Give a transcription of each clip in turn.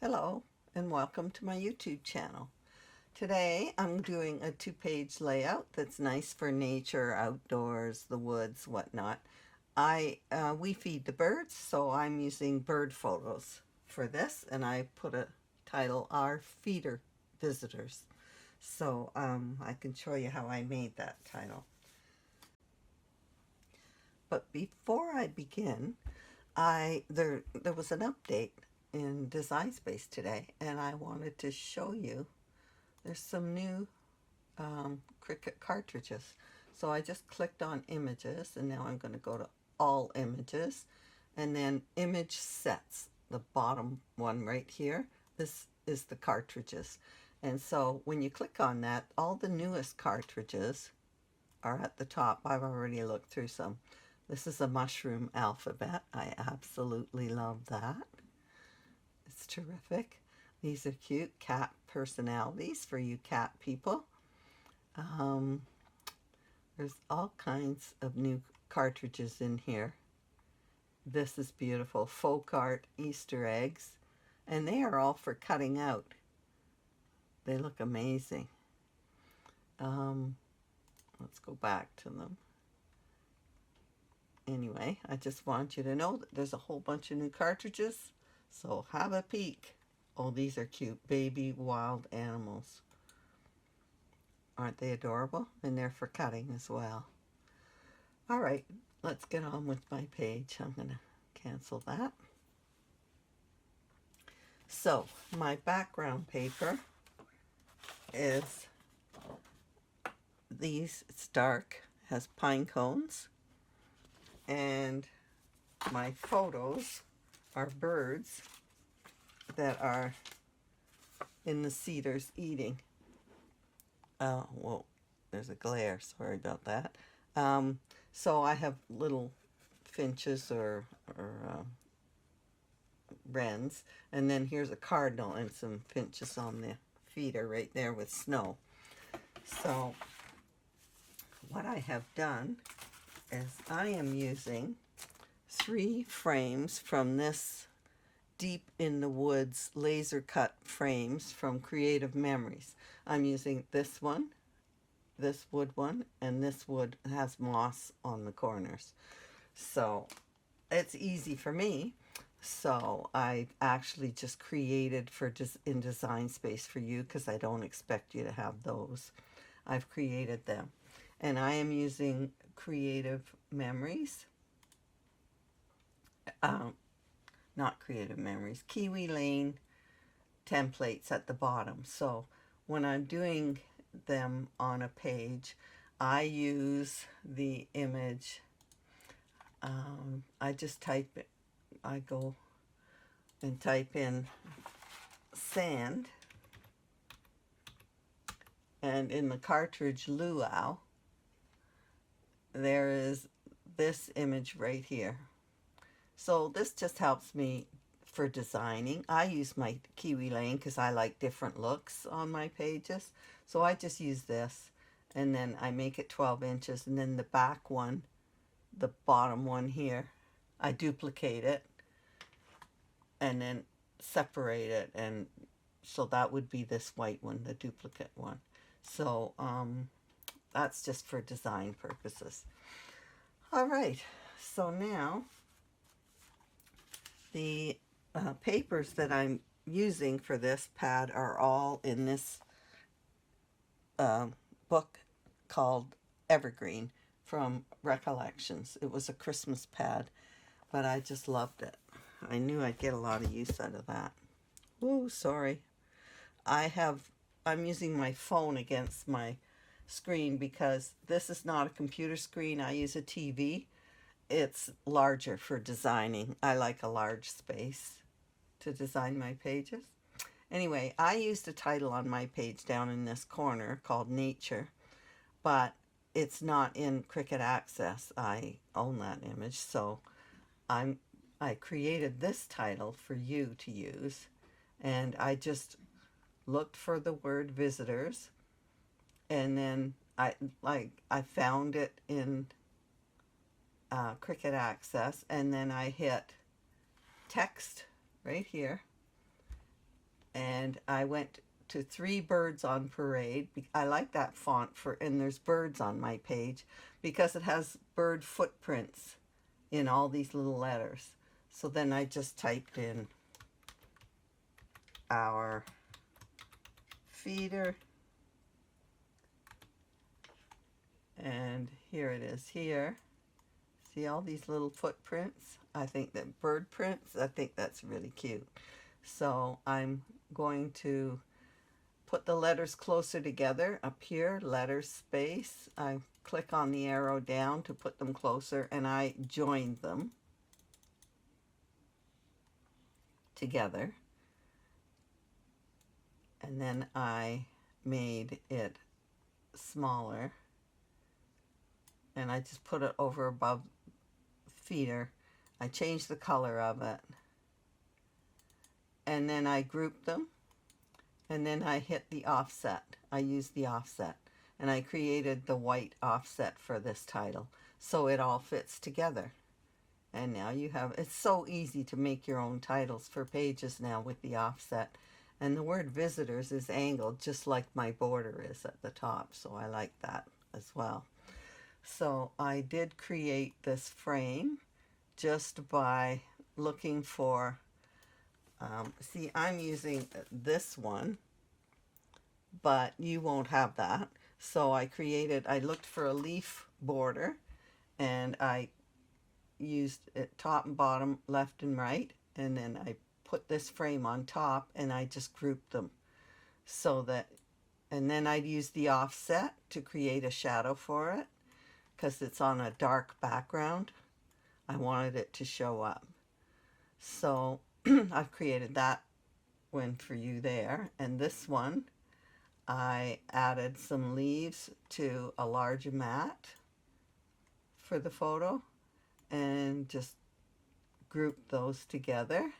Hello and welcome to my YouTube channel. Today I'm doing a two-page layout that's nice for nature, outdoors, the woods, whatnot. We feed the birds, so I'm using bird photos for this, and I put a title, Our Feeder Visitors. So I can show you how I made that title. But before I begin, there was an update in Design Space today, and I wanted to show you there's some new Cricut cartridges. So I just clicked on images, and now I'm going to go to all images, and then image sets, the bottom one right here. This is the cartridges, and so when you click on that, all the newest cartridges are at the top. I've already looked through some. This is a mushroom alphabet. I absolutely love that. It's terrific. These are cute cat personalities for you cat people. There's all kinds of new cartridges in here. This is beautiful. Folk art Easter eggs. And they are all for cutting out. They look amazing. Let's go back to them. Anyway, I just want you to know that there's a whole bunch of new cartridges. So have a peek. Oh, these are cute. Baby wild animals. Aren't they adorable? And they're for cutting as well. All right, let's get on with my page. I'm going to cancel that. So my background paper is it's dark, has pine cones, and my photos are birds that are in the cedars eating. Oh, well, there's a glare, sorry about that. So I have little finches or wrens, and then here's a cardinal and some finches on the feeder right there with snow. So what I have done is I am using 3 frames from this Deep in the Woods laser cut frames from Creative Memories. I'm using this one, this wood one, and this wood has moss on the corners. So it's easy for me. So I actually just created in Design Space for you, because I don't expect you to have those. I've created them. And I am using Creative Memories. Not Creative Memories, Kiwi Lane templates at the bottom. So when I'm doing them on a page, I use the image. I just type it. I go and type in sand, and in the cartridge luau, there is this image right here. So this just helps me for designing. I use my Kiwi Lane because I like different looks on my pages. So I just use this, and then I make it 12 inches, and then the back one, the bottom one here, I duplicate it and then separate it, and so that would be this white one, the duplicate one. So that's just for design purposes. All right, so now the papers that I'm using for this pad are all in this book called Evergreen from Recollections. It was a Christmas pad, but I just loved it. I knew I'd get a lot of use out of that. Oh, sorry. I'm using my phone against my screen because this is not a computer screen. I use a TV. It's larger for designing. I like a large space to design my pages. Anyway, I used a title on my page down in this corner called Nature, but it's not in Cricut Access. I own that image, so I created this title for you to use, and I just looked for the word visitors, and then I found it in Cricut Access, and then I hit text right here, and I went to 3 birds on parade. I like that font and there's birds on my page because it has bird footprints in all these little letters. So then I just typed in our feeder, and here it is here. See all these little footprints? I think that bird prints, I think that's really cute. So I'm going to put the letters closer together up here, letters space. I click on the arrow down to put them closer, and I joined them together. And then I made it smaller, and I just put it over above feeder. I changed the color of it, and then I grouped them, and then I hit the offset. I used the offset, and I created the white offset for this title so it all fits together. And now you have, it's so easy to make your own titles for pages now with the offset. And the word visitors is angled just like my border is at the top, so I like that as well. So I did create this frame just by looking for, see, I'm using this one, but you won't have that. So I looked for a leaf border, and I used it top and bottom, left and right, and then I put this frame on top, and I just grouped them so that, and then I'd use the offset to create a shadow for it because it's on a dark background. I wanted it to show up. So I've created that one for you there. And this one, I added some leaves to a large mat for the photo and just grouped those together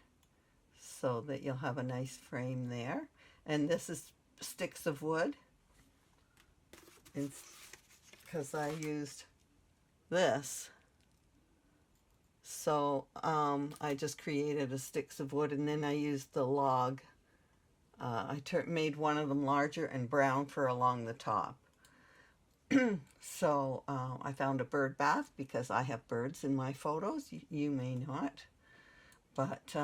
so that you'll have a nice frame there. And this is sticks of wood, because I used this. So I just created a sticks of wood, and then I used the log. I made one of them larger and brown for along the top. So I found a bird bath because I have birds in my photos. You may not. But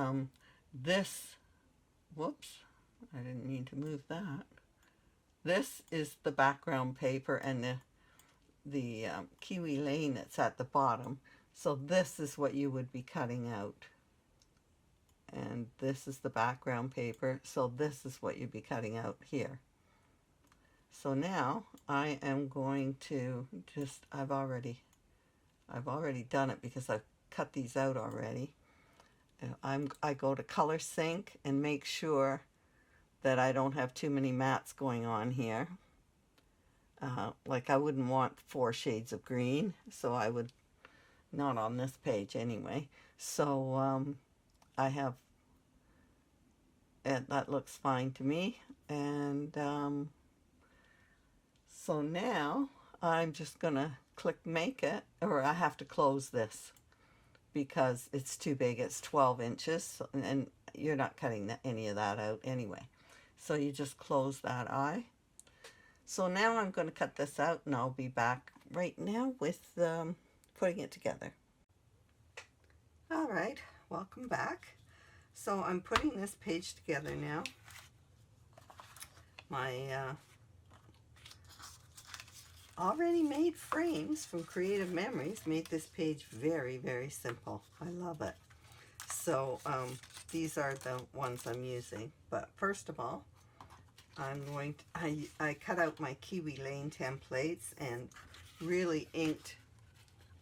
this, whoops, I didn't mean to move that. This is the background paper and the Kiwi lane that's at the bottom. So this is what you would be cutting out. And this is the background paper. So this is what you'd be cutting out here. So now I am going to just, I've already done it because I've cut these out already. I go to color sync and make sure that I don't have too many mats going on here. Like I wouldn't want 4 shades of green, so I would, not on this page anyway. So I have, and that looks fine to me. And so now I'm just gonna click make it, or I have to close this because it's too big. It's 12 inches and you're not cutting any of that out anyway. So you just close that eye. So now I'm going to cut this out, and I'll be back right now with putting it together. All right, welcome back. So I'm putting this page together now. My already made frames from Creative Memories made this page very, very simple. I love it. So these are the ones I'm using. But first of all, I'm going to, I cut out my Kiwi Lane templates and really inked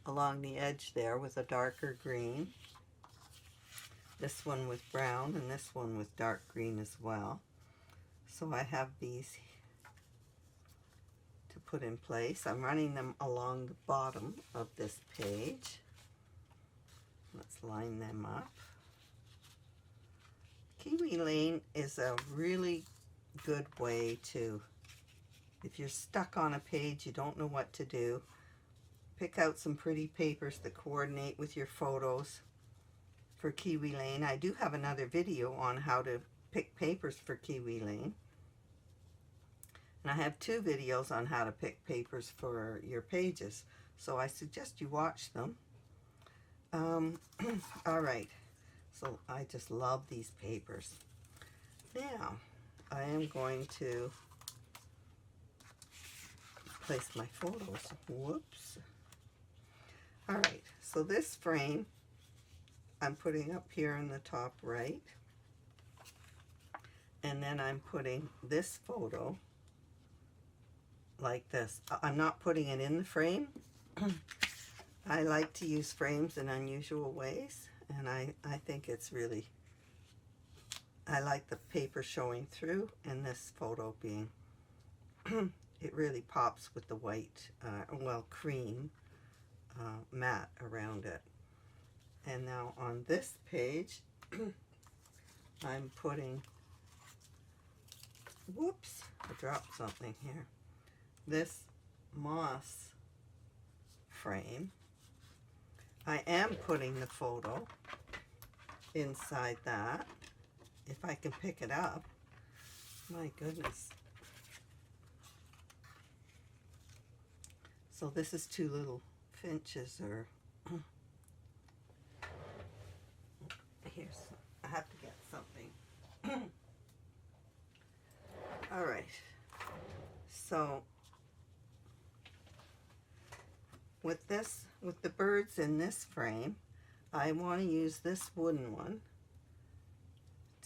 along the edge there with a darker green. This one with brown and this one with dark green as well. So I have these to put in place. I'm running them along the bottom of this page. Let's line them up. Kiwi Lane is a really good way to, if you're stuck on a page, you don't know what to do, pick out some pretty papers that coordinate with your photos for Kiwi Lane. I do have another video on how to pick papers for Kiwi Lane. And I have 2 videos on how to pick papers for your pages, so I suggest you watch them. All right, so I just love these papers. Now, I am going to place my photos. Whoops. All right, so this frame I'm putting up here in the top right, and then I'm putting this photo like this. I'm not putting it in the frame. I like to use frames in unusual ways, and I think it's really, I like the paper showing through, and this photo being, it really pops with the white, well, cream matte around it. And now on this page, I'm putting, whoops, I dropped something here. This moss frame. I am putting the photo inside that, if I can pick it up. My goodness. So this is 2 little finches, or here's, I have to get something. All right, so with the birds in this frame, I want to use this wooden one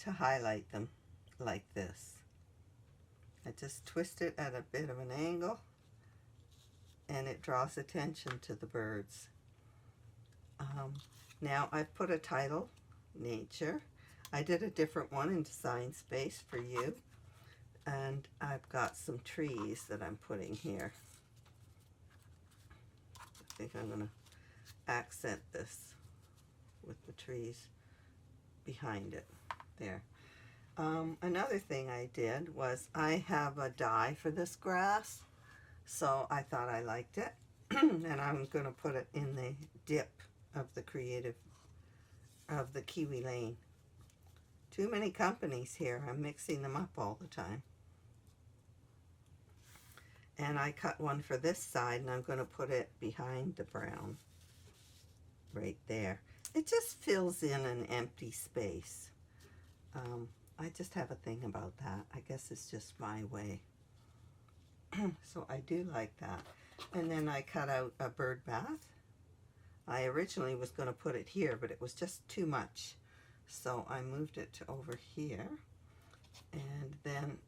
to highlight them like this. I just twist it at a bit of an angle, and it draws attention to the birds. Now I've put a title, Nature. I did a different one in Design Space for you, and I've got some trees that I'm putting here. I think I'm going to accent this with the trees behind it there. Another thing I did was, I have a die for this grass, so I thought I liked it, and I'm going to put it in the dip of the Kiwi Lane. Too many companies here. I'm mixing them up all the time. And I cut one for this side, and I'm going to put it behind the brown right there. It just fills in an empty space. I just have a thing about that. I guess it's just my way. So I do like that. And then I cut out a bird bath. I originally was going to put it here, but it was just too much. So I moved it to over here. And then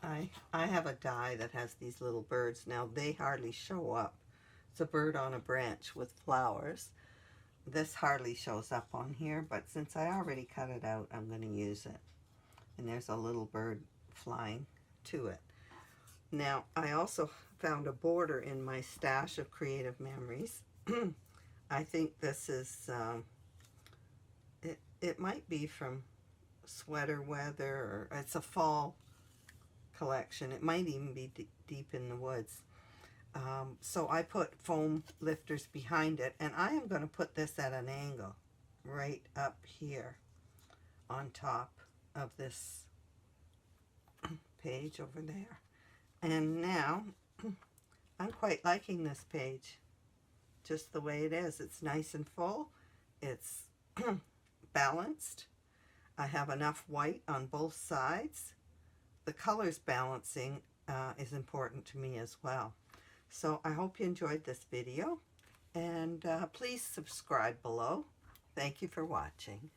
I have a die that has these little birds. Now, they hardly show up. It's a bird on a branch with flowers. This hardly shows up on here, but since I already cut it out, I'm going to use it. And there's a little bird flying to it. Now, I also found a border in my stash of creative memories. I think this is, it might be from Sweater Weather, or it's a fall collection. It might even be deep in the woods. So I put foam lifters behind it, and I am going to put this at an angle right up here on top of this page over there. And now I'm quite liking this page just the way it is. It's nice and full. It's balanced. I have enough white on both sides. The colors balancing is important to me as well. So I hope you enjoyed this video, and please subscribe below. Thank you for watching.